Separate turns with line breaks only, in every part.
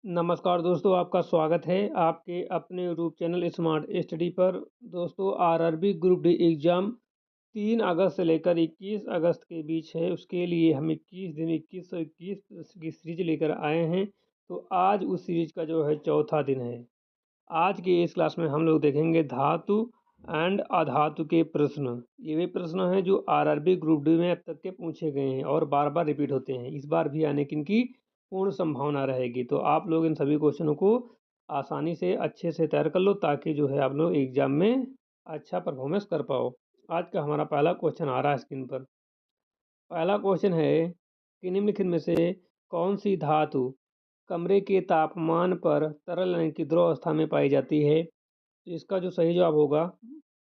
नमस्कार दोस्तों, आपका स्वागत है आपके अपने यूट्यूब चैनल स्मार्ट स्टडी पर। दोस्तों, आरआरबी ग्रुप डी एग्ज़ाम 3 अगस्त से लेकर 21 अगस्त के बीच है। उसके लिए हम 21 दिन 2121 की सीरीज लेकर आए हैं। तो आज उस सीरीज का जो है चौथा दिन है। आज की इस क्लास में हम लोग देखेंगे धातु एंड अधातु के प्रश्न। ये वे प्रश्न हैं जो आरआरबी ग्रुप डी में अब तक के पूछे गए हैं और बार बार रिपीट होते हैं। इस बार भी आने की इनकी पूर्ण संभावना रहेगी। तो आप लोग इन सभी क्वेश्चनों को आसानी से अच्छे से तैयार कर लो, ताकि जो है आप लोग एग्जाम में अच्छा परफॉर्मेंस कर पाओ। आज का हमारा पहला क्वेश्चन आ रहा है स्क्रीन पर। पहला क्वेश्चन है कि निम्नलिखित में से कौन सी धातु कमरे के तापमान पर तरल यानी कि द्रव अवस्था में पाई जाती है। तो इसका जो सही जवाब होगा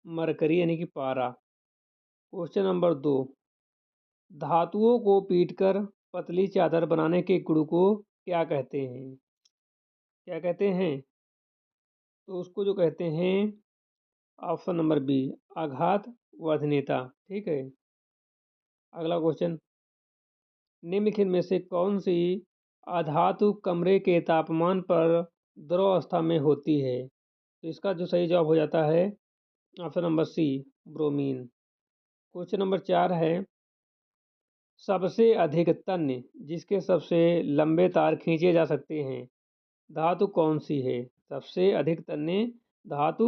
मरकरी यानी कि पारा। क्वेश्चन नंबर 2, धातुओं को पीटकर पतली चादर बनाने के गुण को क्या कहते हैं। क्या कहते हैं? तो उसको जो कहते हैं ऑप्शन नंबर बी, आघात वर्धनीयता। ठीक है। अगला क्वेश्चन, निम्नलिखित में से कौन सी अधातु कमरे के तापमान पर द्रव अवस्था में होती है। तो इसका जो सही जवाब हो जाता है option number C, bromine. Question number 4 है, सबसे अधिक तन्य जिसके सबसे लंबे तार खींचे जा सकते हैं, धातु कौन सी है। सबसे अधिक तन्य धातु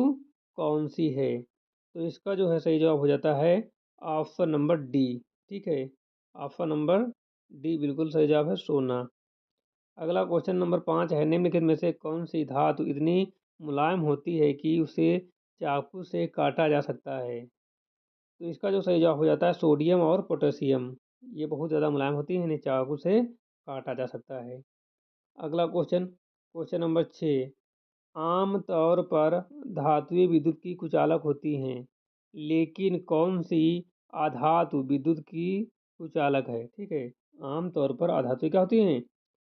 कौन सी है। तो इसका जो है सही जवाब हो जाता है ऑप्शन नंबर डी। ठीक है, ऑप्शन नंबर डी बिल्कुल सही जवाब है, सोना। अगला क्वेश्चन नंबर 5 है, निम्नलिखित में से कौन सी धातु इतनी मुलायम होती है कि उसे चाकू से काटा जा सकता है। तो इसका जो सही जवाब हो जाता है सोडियम और पोटेशियम। ये बहुत ज़्यादा मुलायम होती है, इन्हें चाकू से काटा जा सकता है। अगला क्वेश्चन, क्वेश्चन नंबर 6, आम तौर पर धातुएं विद्युत की कुचालक होती हैं, लेकिन कौन सी अधातु विद्युत की कुचालक है। ठीक है, आम तौर पर अधातुएं क्या होती हैं,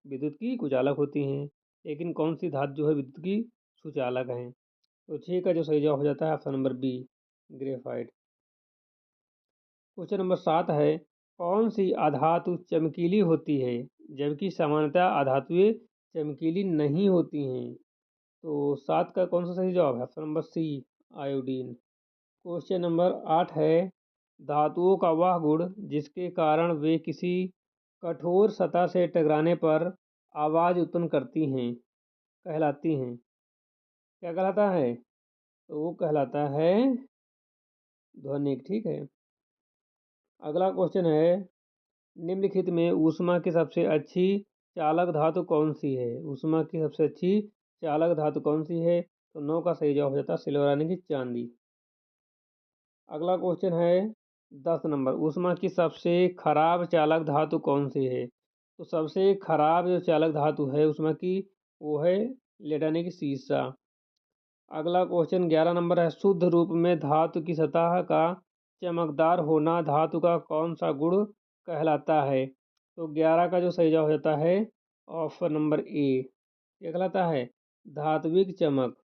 विद्युत की कुचालक होती हैं, लेकिन कौन सी धातु जो है विद्युत की सुचालक हैं। तो 6 का जो सही जवाब हो जाता है option number B, graphite. Question number 7 है, कौन सी अधातु चमकीली होती है जबकि सामान्यतः अधातुएं चमकीली नहीं होती हैं। तो 7 का कौन सा सही जवाब है option number C, iodine. Question number 8 है, धातुओं का वह गुण जिसके कारण वे किसी कठोर सतह से टकराने पर आवाज़ उत्पन्न करती हैं कहलाती हैं। क्या कहलाता है? तो वो कहलाता है ध्वनिक। ठीक है। अगला क्वेश्चन है, निम्नलिखित में ऊष्मा की सबसे अच्छी चालक धातु कौन सी है। ऊष्मा की सबसे अच्छी चालक धातु कौन सी है। तो 9 का सही जवाब हो जाता है सिल्वर यानी कि चांदी। अगला क्वेश्चन है 10 नंबर, ऊष्मा की सबसे खराब चालक धातु कौन सी है। तो सबसे खराब जो चालक धातु है ऊष्मा की, वो है लेड यानी कि सीसा। अगला क्वेश्चन 11 नंबर है, शुद्ध रूप में धातु की सतह का चमकदार होना धातु का कौन सा गुण कहलाता है। तो 11 का जो सही जवाब हो जाता है ऑप्शन नंबर ए, क्या कहलाता है, धात्विक चमक।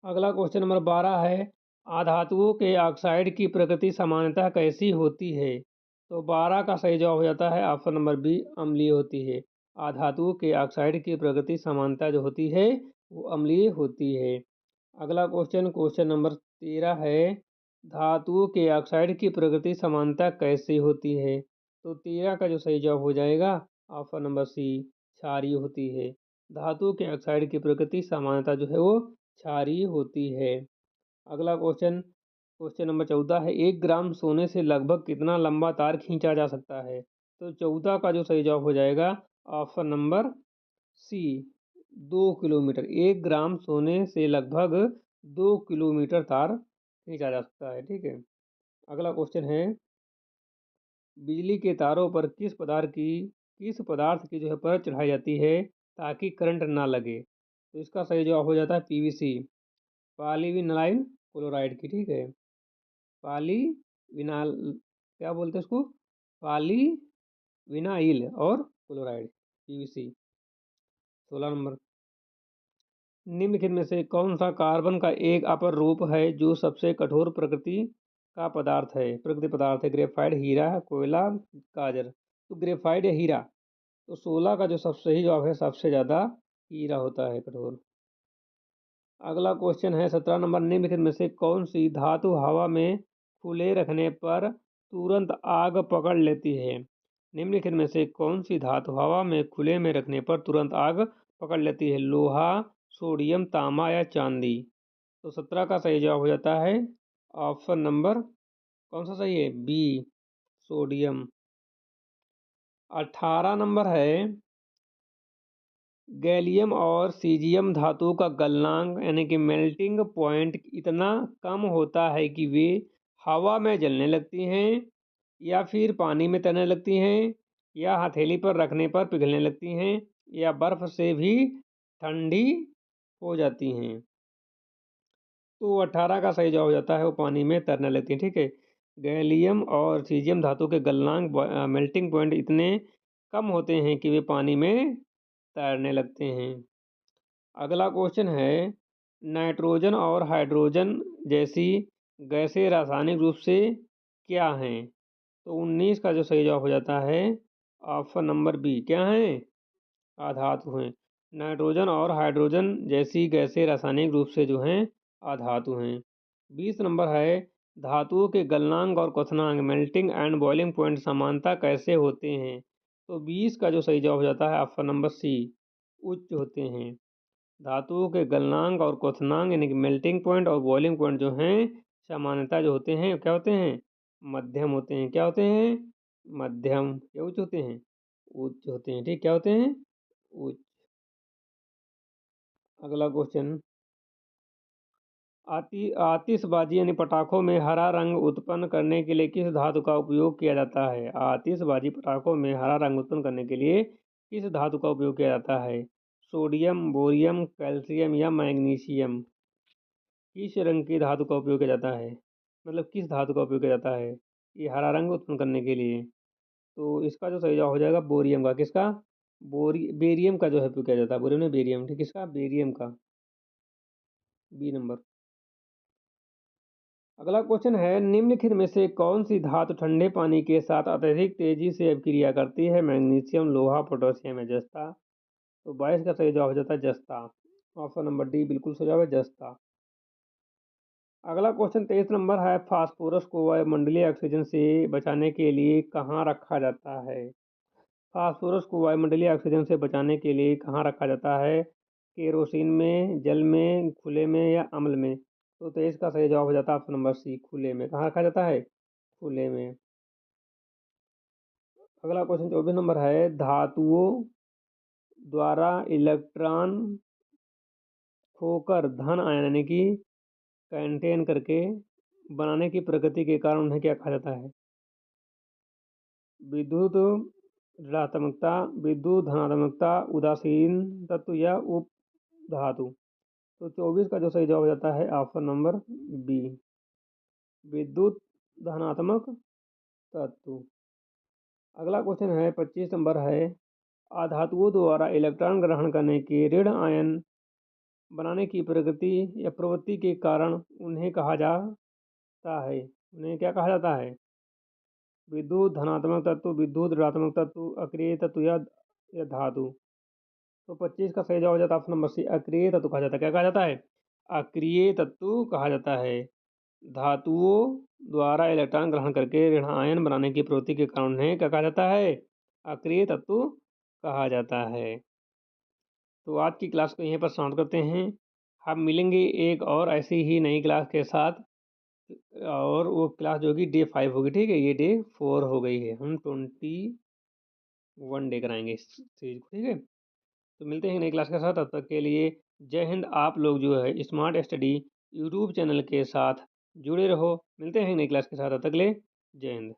अगला क्वेश्चन नंबर 12 है, अधातुओं के ऑक्साइड की प्रकृति सामान्यतः कैसी होती है। तो 12 का सही जवाब हो जाता है ऑप्शन नंबर बी, अम्लीय होती है। अधातुओं के ऑक्साइड की प्रकृति सामान्यतः जो होती है वो अम्लीय होती है। अगला क्वेश्चन, क्वेश्चन नंबर 13 है, धातुओं के ऑक्साइड की प्रकृति समानता कैसे होती है। तो 13 का जो सही जवाब हो जाएगा ऑप्शन नंबर सी, क्षारीय होती है। धातुओं के ऑक्साइड की प्रकृति समानता जो है वो क्षारीय होती है। अगला क्वेश्चन, क्वेश्चन नंबर 14 है, 1 ग्राम सोने से लगभग कितना लंबा तार खींचा जा सकता है। तो 14 का जो सही जवाब हो जाएगा ऑप्शन नंबर सी, 2 किलोमीटर। 1 ग्राम सोने से लगभग 2 किलोमीटर तार खींचा जा सकता है। ठीक है। अगला क्वेश्चन है, बिजली के तारों पर किस पदार्थ की जो है परत चढ़ाई जाती है ताकि करंट ना लगे। तो इसका सही जवाब हो जाता है पीवीसी, पॉलीविनाइल क्लोराइड की। ठीक है, पॉलीविनाल क्या बोलते हैं उसको, पॉलीविनाइल और क्लोराइड, पीवीसी। 16 नंबर, निम्नलिखित में से कौन सा कार्बन का एक अपर रूप है जो सबसे कठोर प्रकृति का पदार्थ है, प्रकृति पदार्थ है। ग्रेफाइट, हीरा, कोयला, गाजर। तो ग्रेफाइट या हीरा, तो 16 का जो सबसे सही जवाब है, सबसे ज़्यादा हीरा होता है कठोर। अगला क्वेश्चन है 17 नंबर, निम्नलिखित में से कौन सी धातु हवा में खुले रखने पर तुरंत आग पकड़ लेती है? निम्नलिखित में से कौन सी धातु हवा में खुले में रखने पर तुरंत आग पकड़ लेती है? लोहा, सोडियम, तांबा या चांदी? तो 17 का सही जवाब हो जाता है ऑप्शन नंबर कौन सा सही है? B, sodium. 18 नंबर है, गैलियम और सीजियम धातु का गलनांक यानी कि मेल्टिंग पॉइंट इतना कम होता है कि वे हवा में जलने लगती हैं, या फिर पानी में तैरने लगती हैं, या हथेली पर रखने पर पिघलने लगती हैं, या बर्फ से भी ठंडी हो जाती हैं। तो 18 का सही जवाब हो जाता है वो पानी में तैरने लगती हैं। ठीक है, गैलियम और सीजियम धातु के गलनांक मेल्टिंग पॉइंट इतने कम होते हैं कि वे पानी में तैरने लगते हैं। अगला क्वेश्चन है, नाइट्रोजन और हाइड्रोजन जैसी गैसें रासायनिक रूप से क्या हैं? तो 19 का जो सही जवाब हो जाता है ऑप्शन नंबर बी, क्या हैं? अधातु हैं। नाइट्रोजन और हाइड्रोजन जैसी गैसें रासायनिक रूप से जो हैं अधातु हैं। 20 नंबर है, धातुओं के गलनांक और क्वथनांक मेल्टिंग एंड बॉइलिंग पॉइंट समानता कैसे होते हैं? तो 20 का जो सही जवाब हो जाता है ऑप्शन नंबर सी, उच्च होते हैं। धातुओं के गलनांक और क्वथनांक यानी कि मेल्टिंग पॉइंट और बॉइलिंग पॉइंट जो हैं सामान्यतः जो होते हैं क्या होते हैं? मध्यम होते हैं। क्या होते हैं? मध्यम। क्या उच्च होते हैं? उच्च होते हैं। ठीक, क्या होते हैं? उच्च। अगला क्वेश्चन, आतिशबाजी यानी पटाखों में हरा रंग उत्पन्न करने के लिए किस धातु का उपयोग किया जाता है? आतिशबाजी पटाखों में हरा रंग उत्पन्न करने के लिए किस धातु का उपयोग किया जाता है? सोडियम, बोरियम, कैल्शियम या मैग्नीशियम? किस रंग की धातु का उपयोग किया जाता है? मतलब किस धातु का उपयोग किया जाता है ये हरा रंग उत्पन्न करने के लिए? तो इसका जो सही जवाब हो जाएगा बोरियम का। किसका? बेरियम का जो है उपयोग किया जाता है। बोरियम ने बेरियम, ठीक, किसका? बेरियम का। B number. अगला क्वेश्चन है, निम्नलिखित में से कौन सी धातु ठंडे पानी के साथ अत्यधिक तेजी से अभिक्रिया करती है? मैग्नीशियम, लोहा, पोटेशियम या जस्ता? तो 22 का सही जवाब हो जाता है जस्ता। ऑप्शन नंबर डी बिल्कुल सही जवाब है, जस्ता। अगला क्वेश्चन 23 नंबर है, फास्फोरस को वायुमंडलीय ऑक्सीजन से बचाने के लिए कहाँ रखा जाता है? फास्फोरस को वायुमंडलीय ऑक्सीजन से बचाने के लिए कहाँ रखा जाता है? केरोसिन में, जल में, खुले में या अम्ल में? तो 23 का सही जवाब हो जाता है ऑप्शन नंबर सी, खुले में। कहाँ रखा जाता है? खुले में। अगला क्वेश्चन 24 नंबर है, धातुओं द्वारा इलेक्ट्रॉन खोकर धन आयन यानी कि कंटेन करके बनाने की प्रकृति के कारण उन्हें क्या कहा जाता है? विद्युत ऋणात्मकता, विद्युत धनात्मकता, उदासीन तत्व या उप धातु? तो 24 का जो सही जवाब हो जाता है ऑप्शन नंबर बी, विद्युत धनात्मक तत्व। अगला क्वेश्चन है 25 नंबर है, अधातुओं द्वारा इलेक्ट्रॉन ग्रहण करने के ऋण आयन बनाने की प्रकृति या प्रवृत्ति के कारण उन्हें कहा जाता है? उन्हें क्या कहा जाता है? विद्युत धनात्मक तत्व, विद्युत ऋणात्मक तत्व, अक्रिय तत्व या धातु? तो 25 का सही जवाब हो जाता है ऑप्शन नंबर सी, अक्रिय तत्व कहा जाता है। क्या कहा जाता है? अक्रिय तत्व कहा जाता है। धातुओं द्वारा इलेक्ट्रॉन ग्रहण करके ऋण आयन बनाने की प्रवृत्ति के कारण उन्हें क्या कहा जाता है? अक्रिय तत्व कहा जाता है। तो आज की क्लास को यहीं पर समाप्त करते हैं। हम मिलेंगे एक और ऐसी ही नई क्लास के साथ, और वो क्लास जो होगी डे 5 होगी। ठीक है, ये डे 4 हो गई है। हम 21 डे कराएंगे इस चीज़ को। ठीक है, तो मिलते हैं नई क्लास के साथ। तब तक के लिए जय हिंद। आप लोग जो है स्मार्ट स्टडी यूट्यूब चैनल के साथ जुड़े रहो। मिलते हैं नई क्लास के साथ, तब तक के लिए जय हिंद।